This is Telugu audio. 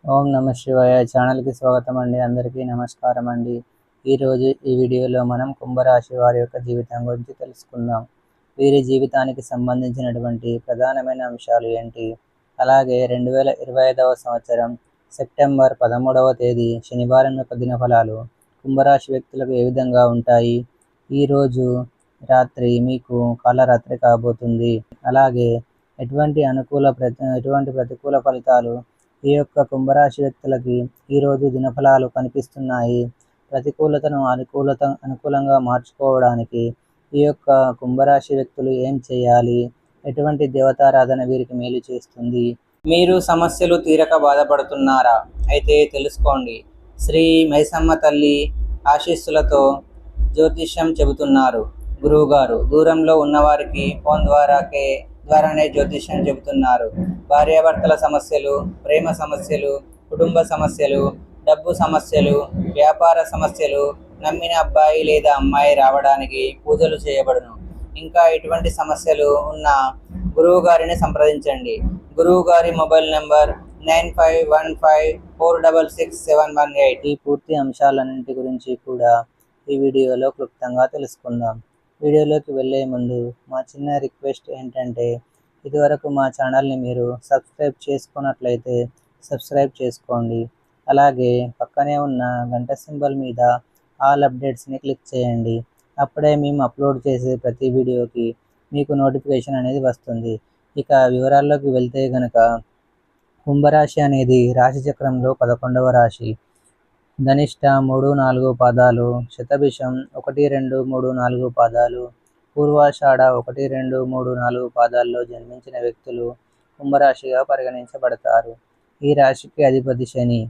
ఓం నమ శివాయ ఛానల్కి స్వాగతం అండి. అందరికీ నమస్కారం అండి. ఈరోజు ఈ వీడియోలో మనం కుంభరాశి వారి యొక్క జీవితం గురించి తెలుసుకుందాం. వీరి జీవితానికి సంబంధించినటువంటి ప్రధానమైన అంశాలు ఏంటి, అలాగే 2025వ సంవత్సరం సెప్టెంబర్ 13వ తేదీ శనివారం యొక్క దినఫలాలు కుంభరాశి వ్యక్తులకు ఏ విధంగా ఉంటాయి, ఈరోజు రాత్రి మీకు కాలరాత్రి కాబోతుంది. అలాగే ఎటువంటి ప్రతికూల ఫలితాలు ఈ యొక్క కుంభరాశి వ్యక్తులకి ఈరోజు దినఫలాలు కనిపిస్తున్నాయి. ప్రతికూలతను అనుకూలంగా మార్చుకోవడానికి ఈ యొక్క కుంభరాశి వ్యక్తులు ఏం చేయాలి, ఎటువంటి దేవతారాధన వీరికి మేలు చేస్తుంది, మీరు సమస్యలు తీరక బాధపడుతున్నారా అయితే తెలుసుకోండి. శ్రీ మైసమ్మ తల్లి ఆశీస్సులతో జ్యోతిష్యం చెబుతున్నారు గురువుగారు. దూరంలో ఉన్నవారికి ఫోన్ ద్వారానే జ్యోతిష్యం చెబుతున్నారు. భార్యాభర్తల సమస్యలు, ప్రేమ సమస్యలు, కుటుంబ సమస్యలు, డబ్బు సమస్యలు, వ్యాపార సమస్యలు, నమ్మిన అబ్బాయి లేదా అమ్మాయి రావడానికి పూజలు చేయబడును. ఇంకా ఎటువంటి సమస్యలు ఉన్నా గురువు గారిని సంప్రదించండి. గురువు గారి మొబైల్ నెంబర్ 9515466718. ఈ పూర్తి అంశాలన్నింటి గురించి కూడా ఈ వీడియోలో క్లుప్తంగా తెలుసుకుందాం. వీడియోలోకి వెళ్ళే ముందు మా చిన్న రిక్వెస్ట్ ఏంటంటే, ఇదివరకు మా ఛానల్ని మీరు సబ్స్క్రైబ్ చేసుకున్నట్లయితే సబ్స్క్రైబ్ చేసుకోండి. అలాగే పక్కనే ఉన్న గంట సింబల్ మీద ఆల్ అప్డేట్స్ని క్లిక్ చేయండి. అప్పుడే మేము అప్లోడ్ చేసే ప్రతి వీడియోకి మీకు నోటిఫికేషన్ అనేది వస్తుంది. ఇక వివరాల్లోకి వెళ్తే కనుక, కుంభరాశి అనేది రాశి చక్రంలో 11వ రాశి. ధనిష్ట 3-4 పాదాలు, శతభిషం 1-2-3-4 పాదాలు, పూర్వాషాఢ 1-2-3-4 పాదాల్లో జన్మించిన వ్యక్తులు కుంభరాశిగా పరిగణించబడతారు. ఈ రాశికి అధిపతి శని.